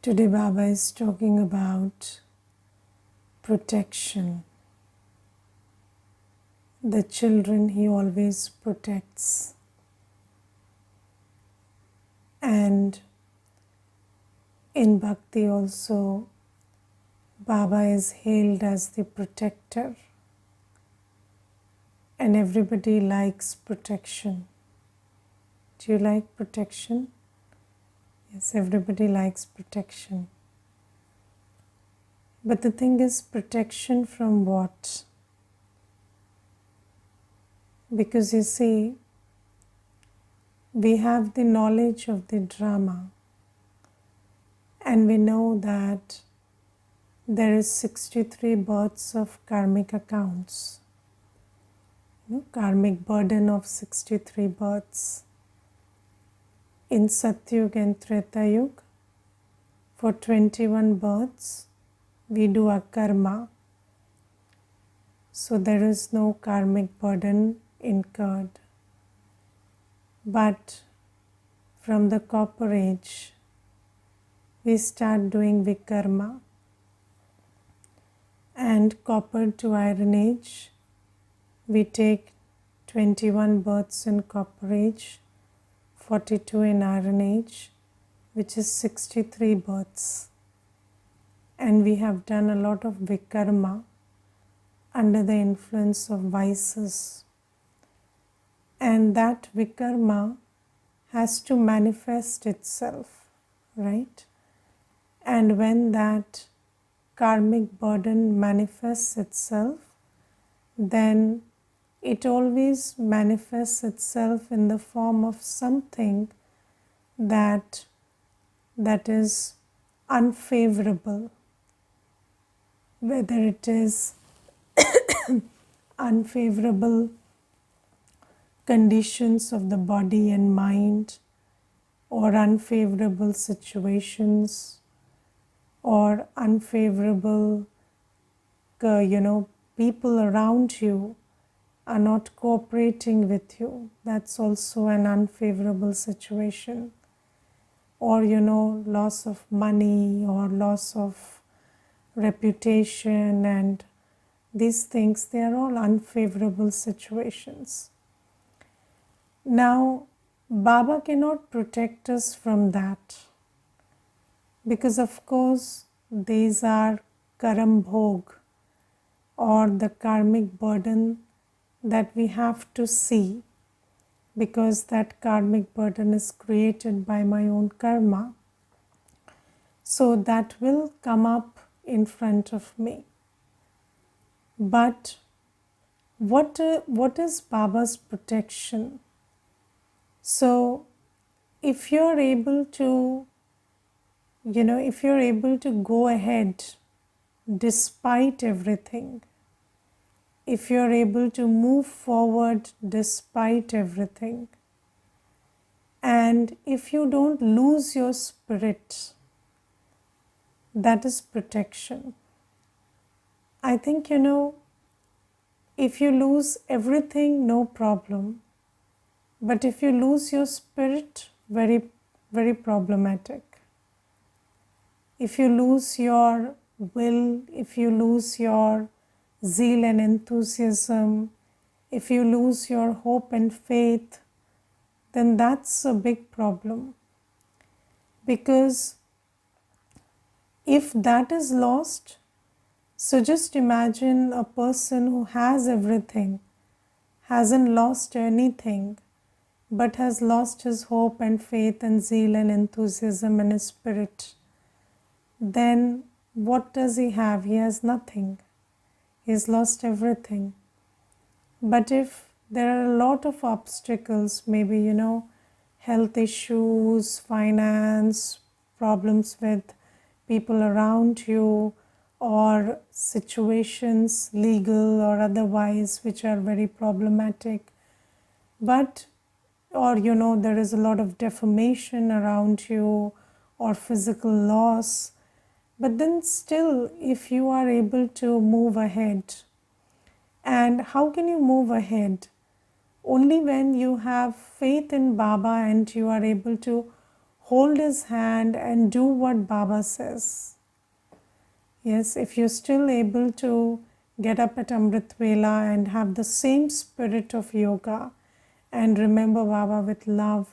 Today Baba is talking about protection. The children he always protects. And in Bhakti also, Baba is hailed as the protector. And everybody likes protection. Do you like protection? Yes, everybody likes protection. But the thing is, protection from what? Because you see, we have the knowledge of the drama, and we know that there is 63 births of karmic accounts, karmic burden of 63 births. In Satyug and Treta Yuga, for 21 births, we do a karma. So there is no karmic burden incurred. But from the Copper Age, we start doing Vikarma. And Copper to Iron Age, we take 21 births in Copper Age, 42 in Iron Age, which is 63 births. And we have done a lot of Vikarma under the influence of vices. And that Vikarma has to manifest itself, right? And when that karmic burden manifests itself, then it always manifests itself in the form of something that is unfavorable, whether it is unfavorable conditions of the body and mind, or unfavorable situations, or unfavorable people around you are not cooperating with you. That's also an unfavorable situation. Or loss of money or loss of reputation, and these things, they are all unfavorable situations. Now Baba cannot protect us from that, because of course these are karam bhog, or the karmic burden that we have to see, because that karmic burden is created by my own karma. So that will come up in front of me. But what is Baba's protection? So if you're able to go ahead despite everything, if you're able to move forward despite everything, and if you don't lose your spirit, that is protection. I think, if you lose everything, no problem. But if you lose your spirit, very, very problematic. If you lose your will, if you lose your zeal and enthusiasm, if you lose your hope and faith, then that's a big problem. Because if that is lost, so just imagine a person who has everything, hasn't lost anything, but has lost his hope and faith and zeal and enthusiasm and his spirit. Then what does he have? He has nothing. He's lost everything. But if there are a lot of obstacles, maybe, health issues, finance, problems with people around you, or situations, legal or otherwise, which are very problematic, but there is a lot of defamation around you or physical loss, but then still, if you are able to move ahead, and how can you move ahead? Only when you have faith in Baba and you are able to hold his hand and do what Baba says. Yes, if you're still able to get up at Amrit Vela and have the same spirit of yoga and remember Baba with love,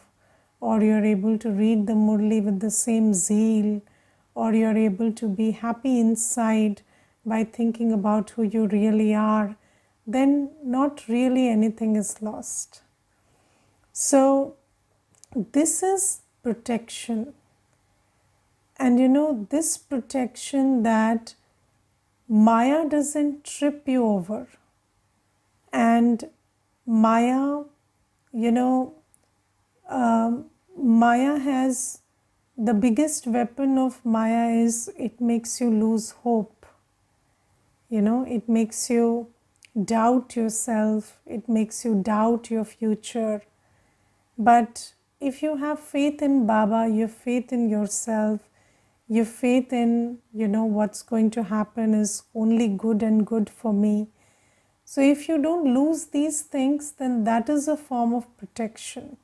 or you're able to read the Murli with the same zeal, or you're able to be happy inside by thinking about who you really are, then not really anything is lost. So, this is protection. And this protection that Maya doesn't trip you over. And Maya, Maya has the biggest weapon of Maya is it makes you lose hope. It makes you doubt yourself, it makes you doubt your future. But if you have faith in Baba, you have faith in yourself, you have faith in, what's going to happen is only good and good for me. So if you don't lose these things, then that is a form of protection.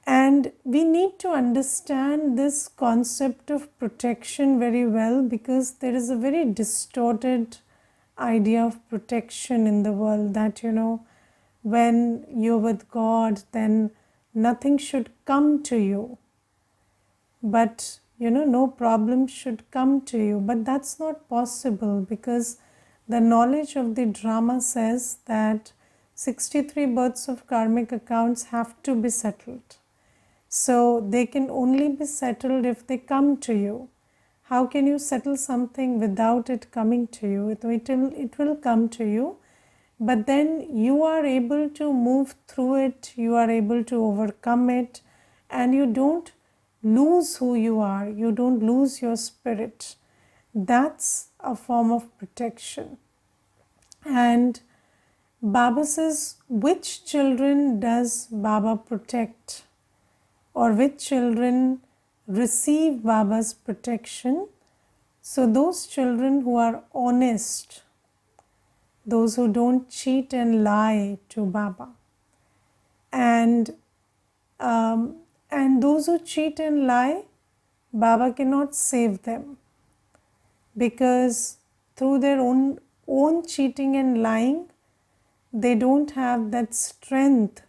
And we need to understand this concept of protection very well, because there is a very distorted idea of protection in the world that, when you're with God, then nothing should come to you. But, no problem should come to you. But that's not possible, because the knowledge of the drama says that 63 births of karmic accounts have to be settled. So they can only be settled if they come to you. How can you settle something without it coming to you? It will come to you, but then you are able to move through it, you are able to overcome it, and you don't lose who you are, you don't lose your spirit. That's a form of protection. And Baba says, which children does Baba protect? Or which children receive Baba's protection? So those children who are honest, those who don't cheat and lie to Baba, and those who cheat and lie, Baba cannot save them, because through their own cheating and lying, they don't have that strength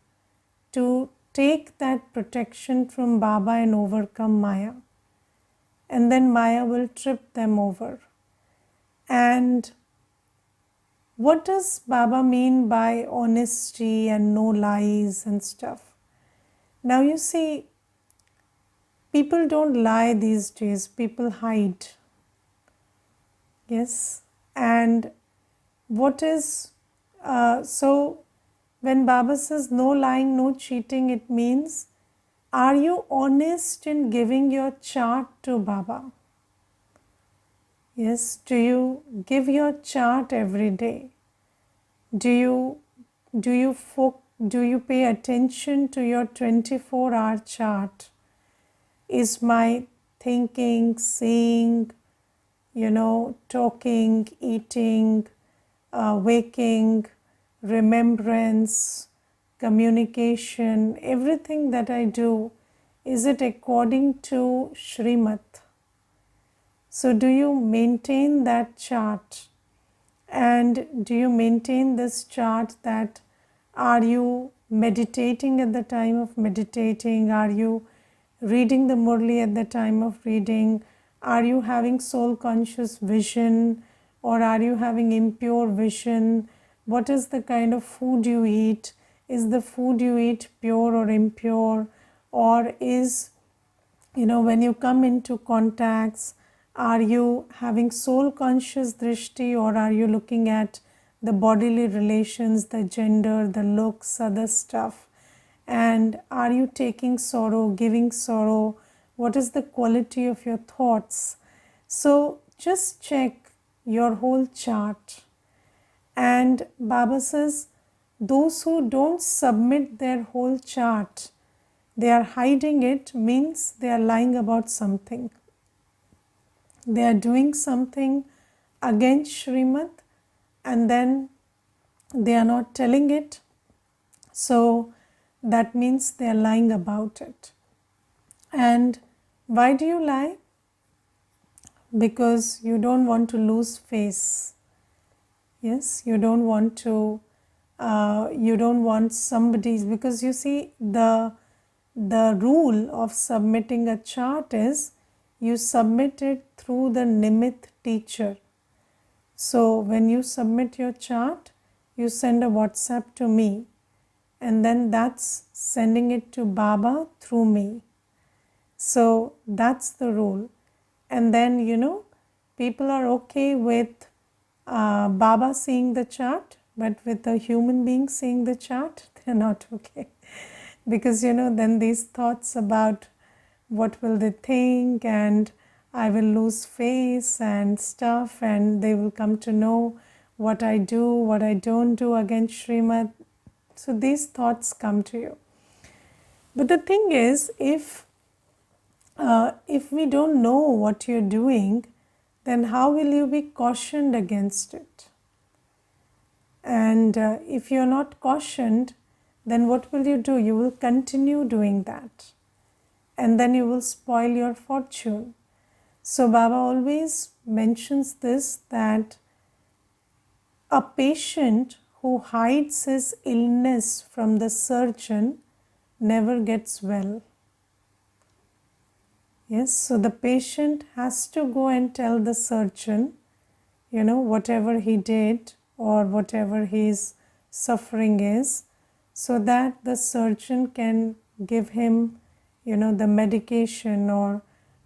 to take that protection from Baba and overcome Maya. And then Maya will trip them over. And what does Baba mean by honesty and no lies and stuff? Now you see, people don't lie these days, people hide. Yes, and what is, so when Baba says no lying, no cheating, it means, are you honest in giving your chart to Baba? Yes, do you give your chart every day? Do you pay attention to your 24-hour chart? Is my thinking, seeing, talking, eating, waking, remembrance, communication, everything that I do, is it according to Srimad? So do you maintain that chart? And do you maintain this chart that, are you meditating at the time of meditating? Are you reading the Murli at the time of reading? Are you having soul conscious vision, or are you having impure vision? What is the kind of food you eat? Is the food you eat pure or impure? Or is, when you come into contacts, are you having soul conscious drishti, or are you looking at the bodily relations, the gender, the looks, other stuff? And are you taking sorrow, giving sorrow? What is the quality of your thoughts? So just check your whole chart. And Baba says, those who don't submit their whole chart, they are hiding it, means they are lying about something. They are doing something against Srimad, and then they are not telling it. So that means they are lying about it. And why do you lie? Because you don't want to lose face. Yes, you don't want to, you don't want somebody's, because you see, the rule of submitting a chart is you submit it through the Nimit teacher. So when you submit your chart, you send a WhatsApp to me, and then that's sending it to Baba through me. So that's the rule. And then, people are okay with Baba seeing the chart, but with a human being seeing the chart, they're not okay. Because, then these thoughts about what will they think, and I will lose face and stuff, and they will come to know what I do, what I don't do against Srimad. So these thoughts come to you. But the thing is, if we don't know what you're doing, then how will you be cautioned against it? And if you're not cautioned, then what will you do? You will continue doing that, and then you will spoil your fortune. So Baba always mentions this, that a patient who hides his illness from the surgeon never gets well. Yes, so the patient has to go and tell the surgeon, whatever he did or whatever his suffering is, so that the surgeon can give him, the medication or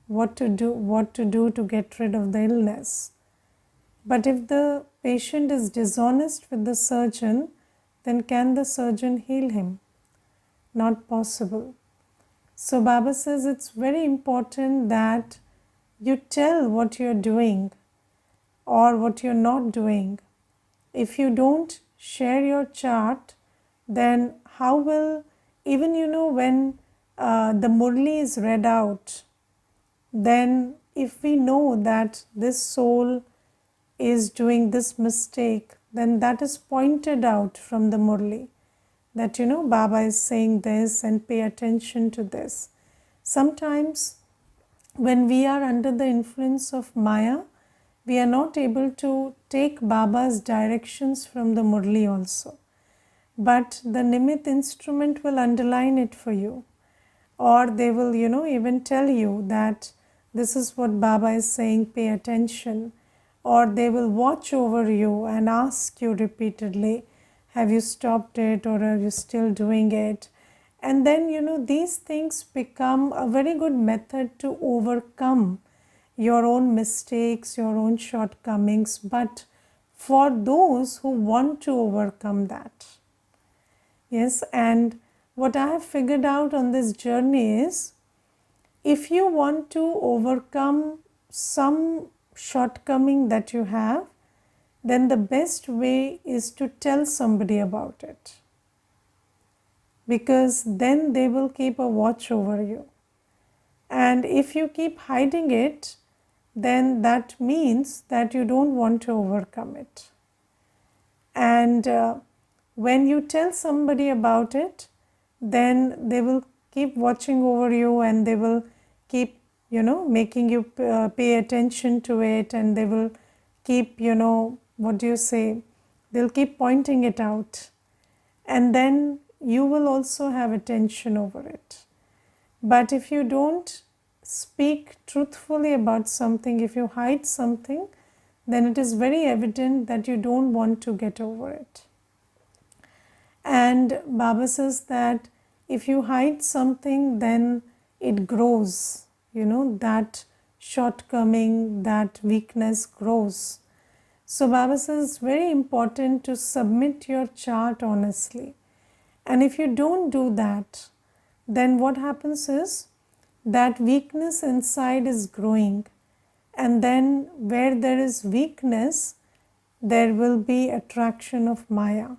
what to do to get rid of the illness. But if the patient is dishonest with the surgeon, then can the surgeon heal him? Not possible. So Baba says it's very important that you tell what you're doing or what you're not doing. If you don't share your chart, then how will, even when the Murli is read out, then if we know that this soul is doing this mistake, then that is pointed out from the Murli, that Baba is saying this and pay attention to this. Sometimes when we are under the influence of Maya, we are not able to take Baba's directions from the Murli also. But the Nimit instrument will underline it for you. Or they will, even tell you that this is what Baba is saying, pay attention. Or they will watch over you and ask you repeatedly, have you stopped it or are you still doing it? And then, these things become a very good method to overcome your own mistakes, your own shortcomings, but for those who want to overcome that. Yes, and what I have figured out on this journey is, if you want to overcome some shortcoming that you have, then the best way is to tell somebody about it, because then they will keep a watch over you. And if you keep hiding it, then that means that you don't want to overcome it. And when you tell somebody about it, then they will keep watching over you, and they will keep, making you pay attention to it, and they will keep, they'll keep pointing it out. And then you will also have attention over it. But if you don't speak truthfully about something, if you hide something, then it is very evident that you don't want to get over it. And Baba says that if you hide something, then it grows, that shortcoming, that weakness grows. So Baba says it's very important to submit your chart honestly. And if you don't do that, then what happens is that weakness inside is growing. And then where there is weakness, there will be attraction of Maya.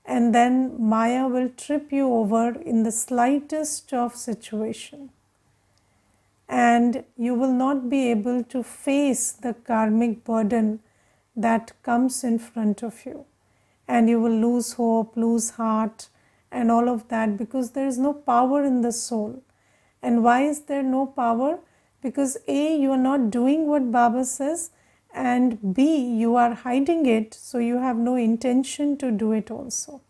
And then Maya will trip you over in the slightest of situation. And you will not be able to face the karmic burden that comes in front of you. And you will lose hope, lose heart, and all of that, because there is no power in the soul. And why is there no power? Because A, you are not doing what Baba says, and B, you are hiding it, so you have no intention to do it also.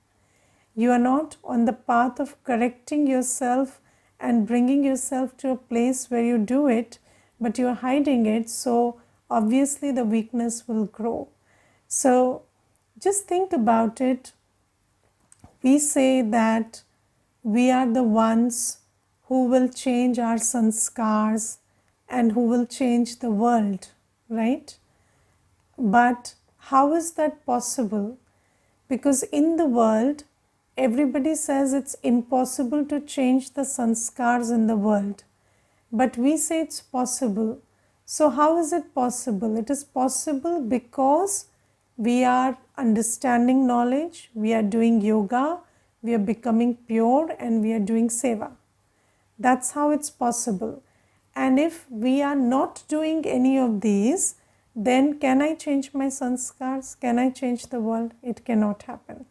You are not on the path of correcting yourself and bringing yourself to a place where you do it, but you are hiding it, so obviously the weakness will grow. So just think about it. We say that we are the ones who will change our sanskars and who will change the world, right? But how is that possible? Because in the world, everybody says it's impossible to change the sanskars in the world. But we say it's possible. So how is it possible? It is possible because we are understanding knowledge, we are doing yoga, we are becoming pure, and we are doing seva. That's how it's possible. And if we are not doing any of these, then can I change my sanskars? Can I change the world? It cannot happen.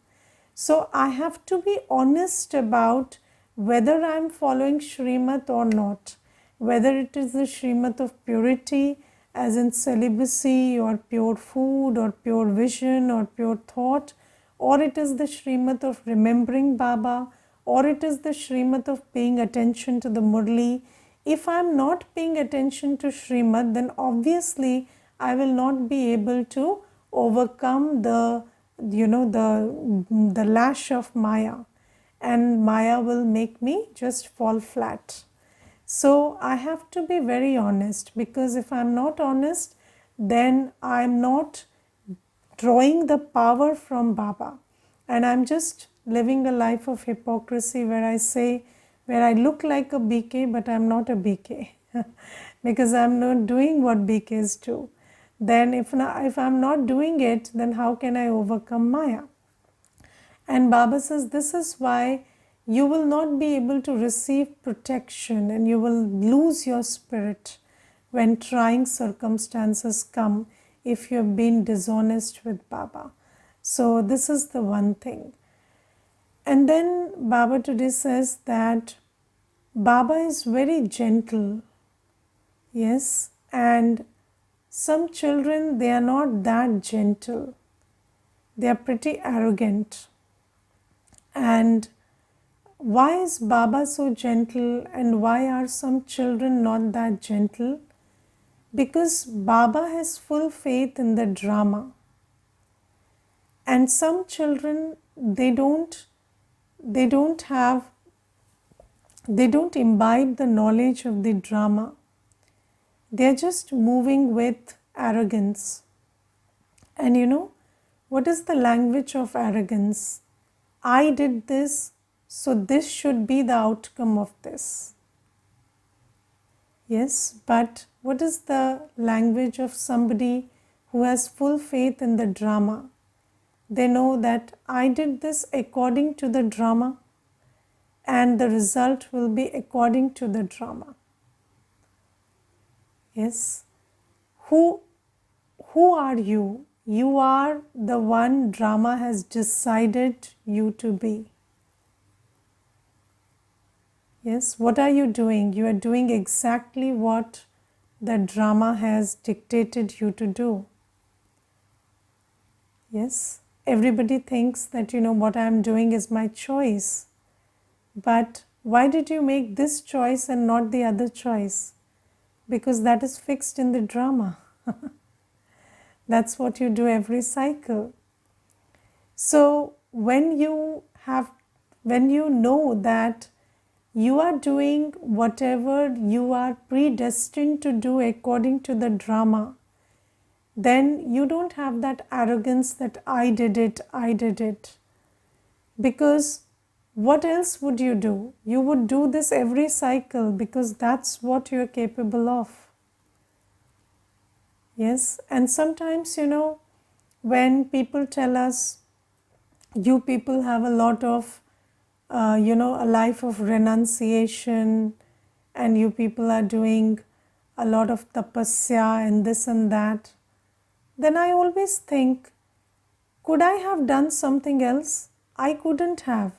So I have to be honest about whether I am following Shrimat or not, whether it is the Shrimat of purity, as in celibacy or pure food or pure vision or pure thought, or it is the Shrimat of remembering Baba, or it is the Shrimat of paying attention to the Murli. If I am not paying attention to Shrimat, then obviously I will not be able to overcome the lash of Maya, and Maya will make me just fall flat. So I have to be very honest, because if I'm not honest, then I'm not drawing the power from Baba, and I'm just living a life of hypocrisy where I look like a BK but I'm not a BK because I'm not doing what BKs do. Then if I'm not doing it, then how can I overcome Maya? And Baba says this is why you will not be able to receive protection, and you will lose your spirit when trying circumstances come if you have been dishonest with Baba. So this is the one thing. And then Baba today says that Baba is very gentle. Yes, and some children, they are not that gentle. They are pretty arrogant. And why is Baba so gentle, and why are some children not that gentle? Because Baba has full faith in the drama. And some children, they don't imbibe the knowledge of the drama. They are just moving with arrogance. And what is the language of arrogance? I did this, so this should be the outcome of this. Yes, but what is the language of somebody who has full faith in the drama? They know that I did this according to the drama, and the result will be according to the drama. Yes. Who are you? You are the one drama has decided you to be. Yes, what are you doing? You are doing exactly what the drama has dictated you to do. Yes, everybody thinks that what I am doing is my choice. But why did you make this choice and not the other choice? Because that is fixed in the drama. That's what you do every cycle. So when you know that you are doing whatever you are predestined to do according to the drama, then you don't have that arrogance that I did it. Because what else would you do? You would do this every cycle because that's what you're capable of. Yes, and sometimes, when people tell us, you people have a lot of, a life of renunciation, and you people are doing a lot of tapasya and this and that, then I always think, could I have done something else? I couldn't have.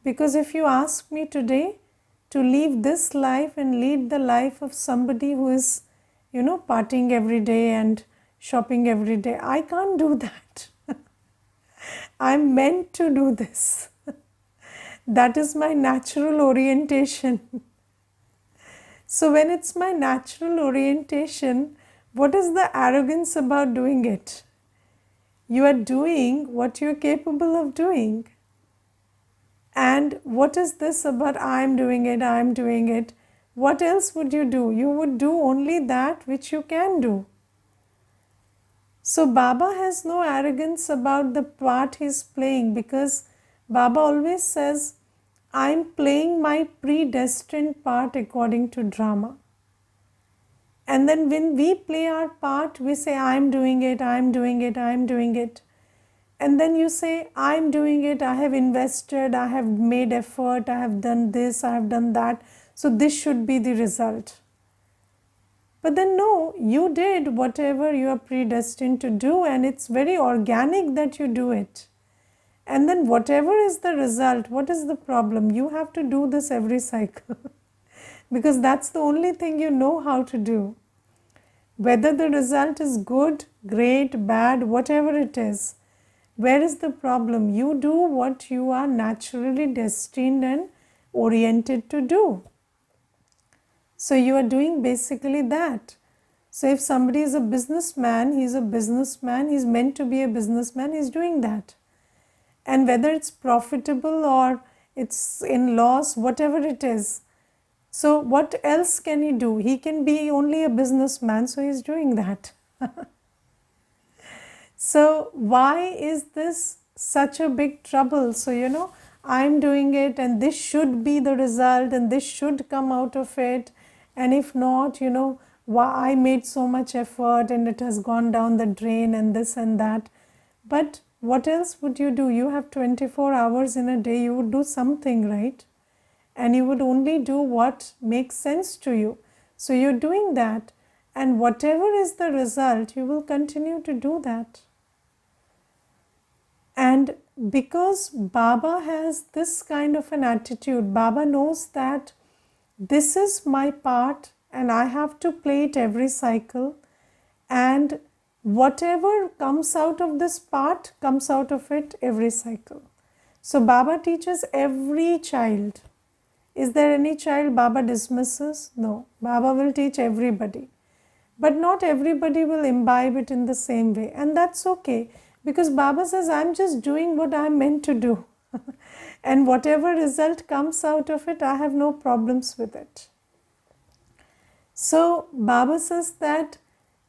Because if you ask me today, to leave this life and lead the life of somebody who is, partying every day and shopping every day. I can't do that. I'm meant to do this. That is my natural orientation. So when it's my natural orientation, what is the arrogance about doing it? You are doing what you're capable of doing. And what is this about I'm doing it, I'm doing it? What else would you do? You would do only that which you can do. So Baba has no arrogance about the part he's playing, because Baba always says, I'm playing my predestined part according to drama. And then when we play our part, we say, I'm doing it, I'm doing it, I'm doing it. And then you say, I'm doing it, I have invested, I have made effort, I have done this, I have done that. So this should be the result. But then no, you did whatever you are predestined to do, and it's very organic that you do it. And then whatever is the result, what is the problem? You have to do this every cycle because that's the only thing you know how to do. Whether the result is good, great, bad, whatever it is, where is the problem? You do what you are naturally destined and oriented to do. So you are doing basically that. So if somebody is a businessman, he's a businessman, he's meant to be a businessman, he's doing that. And whether it's profitable or it's in loss, whatever it is. So what else can he do? He can be only a businessman, so he's doing that. So why is this such a big trouble? So, I'm doing it and this should be the result and this should come out of it. And if not, why I made so much effort and it has gone down the drain and this and that. But what else would you do? You have 24 hours in a day, you would do something, right? And you would only do what makes sense to you. So you're doing that, and whatever is the result, you will continue to do that. And because Baba has this kind of an attitude, Baba knows that this is my part and I have to play it every cycle, and whatever comes out of this part comes out of it every cycle. So Baba teaches every child. Is there any child Baba dismisses? No. Baba will teach everybody. But not everybody will imbibe it in the same way. And that's okay. Because Baba says, I'm just doing what I'm meant to do. And whatever result comes out of it, I have no problems with it. So Baba says that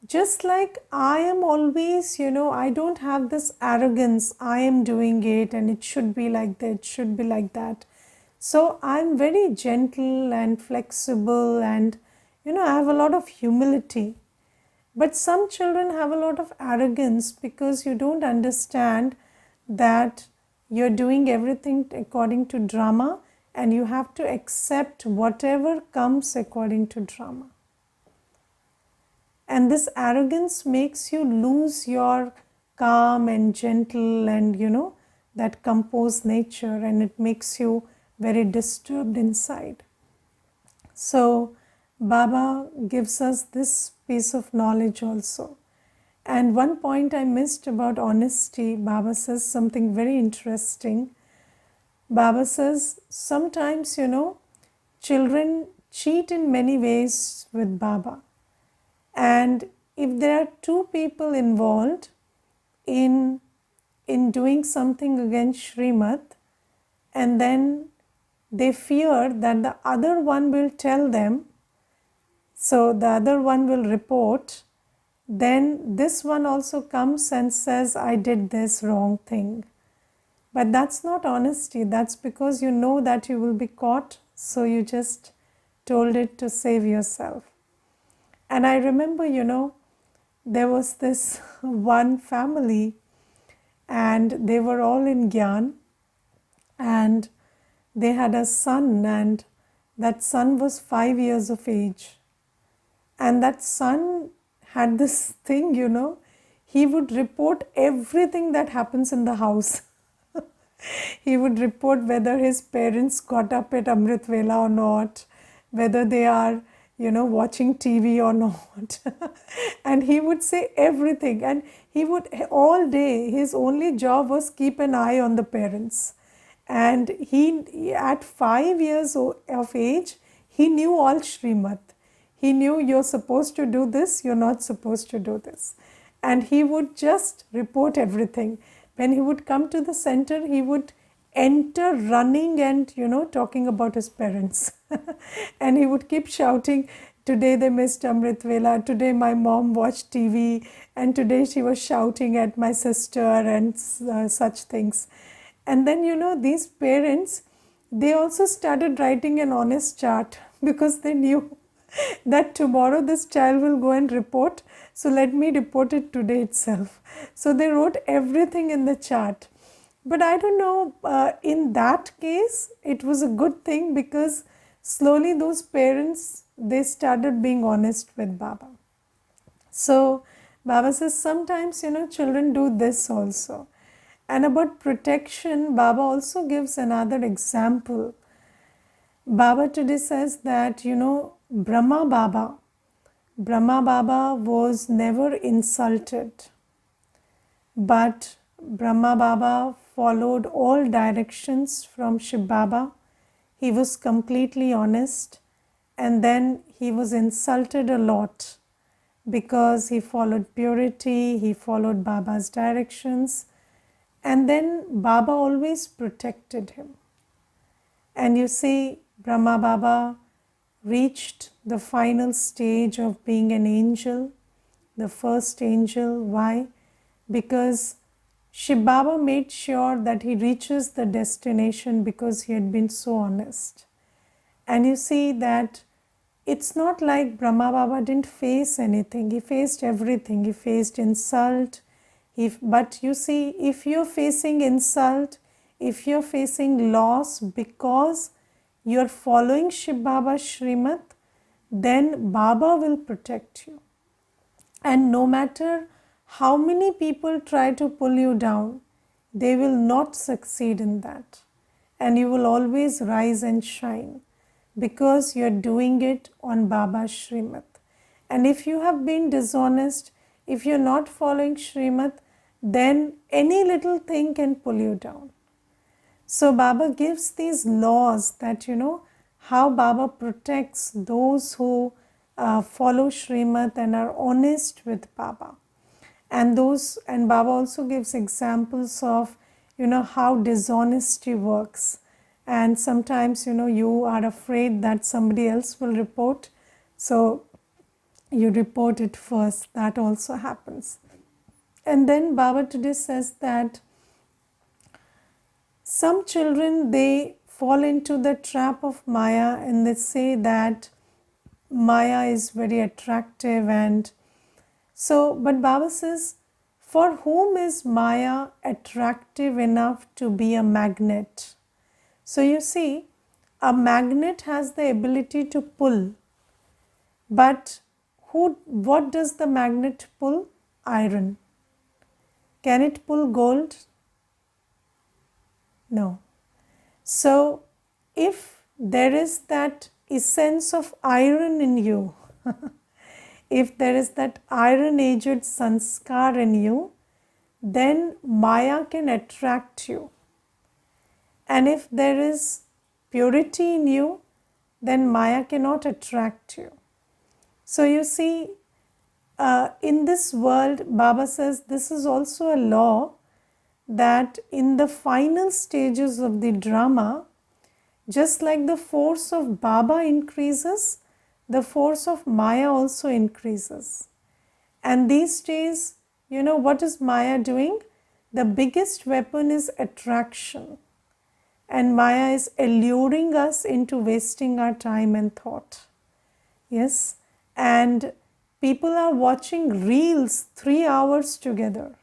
just like I am always, I don't have this arrogance, I am doing it and it should be like that, it should be like that. So I'm very gentle and flexible and, I have a lot of humility. But some children have a lot of arrogance because you don't understand that you're doing everything according to drama and you have to accept whatever comes according to drama. And this arrogance makes you lose your calm and gentle and, that composed nature, and it makes you very disturbed inside. So Baba gives us this piece of knowledge also. And one point I missed about honesty, Baba says something very interesting. Baba says sometimes, children cheat in many ways with Baba. And if there are two people involved in doing something against Srimad, and then they fear that the other one will tell them, so the other one will report, then this one also comes and says, I did this wrong thing. But that's not honesty. That's because you know that you will be caught, so you just told it to save yourself. And I remember, there was this one family and they were all in Gyan and they had a son, and that son was 5 years of age. And that son had this thing, he would report everything that happens in the house. He would report whether his parents got up at Amrit Vela or not, whether they are, watching TV or not. And he would say everything. And he would, all day, his only job was keep an eye on the parents. And he, at 5 years of age, he knew all Srimad. He knew you're supposed to do this, you're not supposed to do this. And he would just report everything. When he would come to the center, he would enter running and, talking about his parents. And he would keep shouting, today they missed Amrit Vela, today my mom watched TV, and today she was shouting at my sister and such things. And then, these parents, they also started writing an honest chart because they knew that tomorrow this child will go and report. So let me report it today itself. So they wrote everything in the chart. But I don't know, in that case, it was a good thing because slowly those parents, they started being honest with Baba. So Baba says sometimes, children do this also. And about protection, Baba also gives another example. Baba today says that, Brahma Baba was never insulted, but Brahma Baba followed all directions from Shiv Baba. He was completely honest, and then he was insulted a lot because he followed purity, he followed Baba's directions, and then Baba always protected him. And you see, Brahma Baba reached the final stage of being an angel, the first angel. Why? Because Shiv Baba made sure that he reaches the destination because he had been so honest. And you see that it's not like Brahma Baba didn't face anything. He faced everything. He faced insult. But you see, if you're facing insult, if you're facing loss because you're following Shiv Baba's Srimad, then Baba will protect you. And no matter how many people try to pull you down, they will not succeed in that. And you will always rise and shine because you're doing it on Baba's Srimad. And if you have been dishonest, if you're not following Srimad, then any little thing can pull you down. So Baba gives these laws that, how Baba protects those who follow Srimad and are honest with Baba. And Baba also gives examples of, how dishonesty works. And sometimes, you are afraid that somebody else will report. So you report it first. That also happens. And then Baba today says that some children, they fall into the trap of Maya and they say that Maya is very attractive. And so, but Baba says, for whom is Maya attractive enough to be a magnet? So you see, a magnet has the ability to pull. But what does the magnet pull? Iron. Can it pull gold? No. So, if there is that essence of iron in you, if there is that iron-aged sanskar in you, then Maya can attract you. And if there is purity in you, then Maya cannot attract you. So you see, in this world, Baba says this is also a law that in the final stages of the drama, just like the force of Baba increases, the force of Maya also increases. And these days, what is Maya doing? The biggest weapon is attraction. And Maya is alluring us into wasting our time and thought. Yes? And people are watching reels 3 hours together.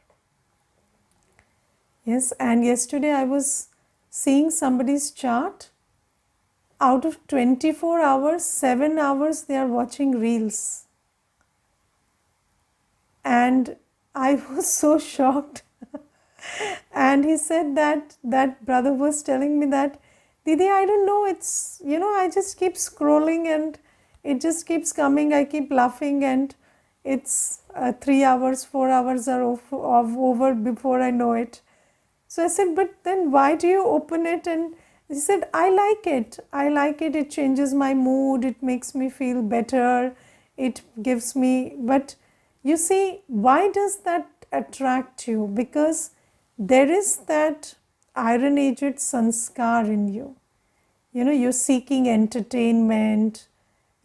Yes, and yesterday I was seeing somebody's chart. Out of 24 hours, 7 hours they are watching reels. And I was so shocked. And he said that that brother was telling me that, Didi, I don't know, it's, I just keep scrolling and it just keeps coming. I keep laughing and it's 3 hours, 4 hours are over before I know it. So I said, but then why do you open it? And he said, I like it. I like it. It changes my mood. It makes me feel better. It gives me, but you see, why does that attract you? Because there is that iron aged sanskar in you. You're seeking entertainment,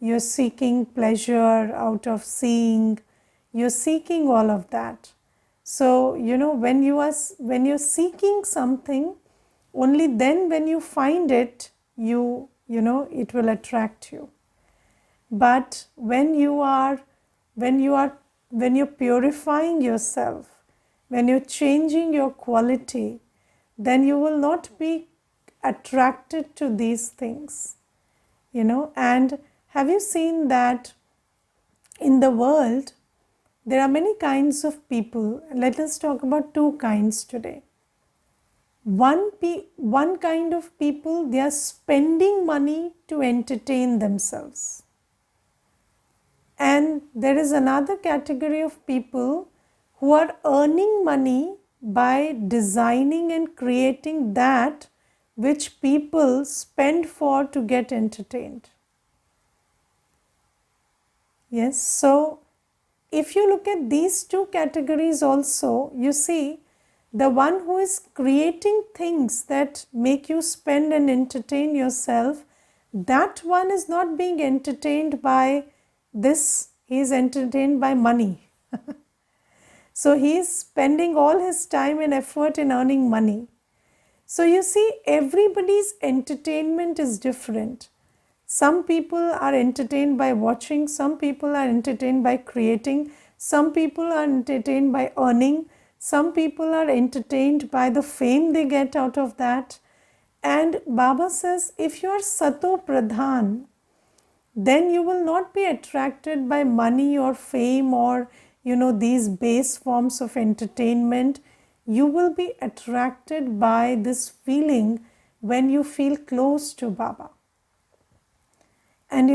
you're seeking pleasure out of seeing, you're seeking all of that. So, when you're seeking something, only then when you find it, it will attract you. But when you're purifying yourself, when you're changing your quality, then you will not be attracted to these things. And have you seen that in the world there are many kinds of people? Let us talk about two kinds today. One kind of people, they are spending money to entertain themselves. And there is another category of people who are earning money by designing and creating that which people spend for to get entertained. Yes, so if you look at these two categories also, you see the one who is creating things that make you spend and entertain yourself, that one is not being entertained by this, he is entertained by money. So he is spending all his time and effort in earning money. So you see, everybody's entertainment is different. Some people are entertained by watching, some people are entertained by creating, some people are entertained by earning, some people are entertained by the fame they get out of that. And Baba says, if you are Sato Pradhan, then you will not be attracted by money or fame or these base forms of entertainment. You will be attracted by this feeling when you feel close to Baba. And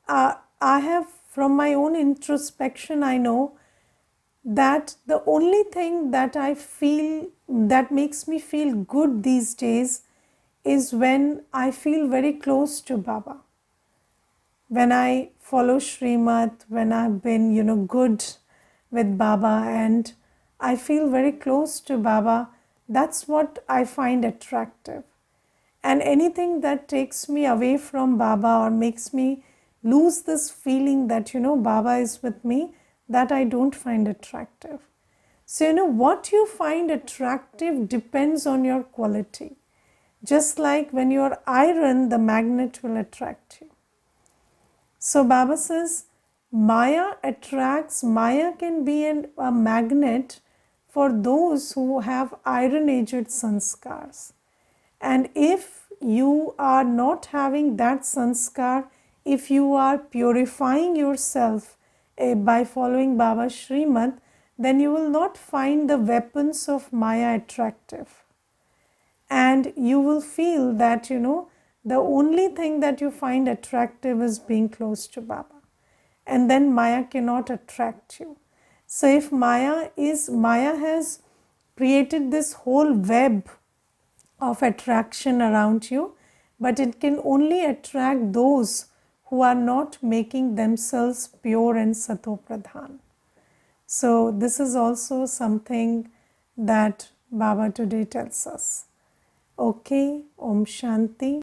I have, from my own introspection, I know that the only thing that I feel that makes me feel good these days is when I feel very close to Baba. When I follow Srimad, when I've been, good with Baba and I feel very close to Baba, that's what I find attractive. And anything that takes me away from Baba or makes me lose this feeling that, Baba is with me, that I don't find attractive. So, what you find attractive depends on your quality. Just like when you are iron, the magnet will attract you. So Baba says, Maya attracts, Maya can be a magnet for those who have iron-aged sanskars. And if you are not having that sanskar, if you are purifying yourself by following Baba's Srimad, then you will not find the weapons of Maya attractive. And you will feel that, the only thing that you find attractive is being close to Baba. And then Maya cannot attract you. So if Maya has created this whole web of attraction around you, but it can only attract those who are not making themselves pure and Sato Pradhan. So this is also something that Baba today tells us. Okay, Om Shanti.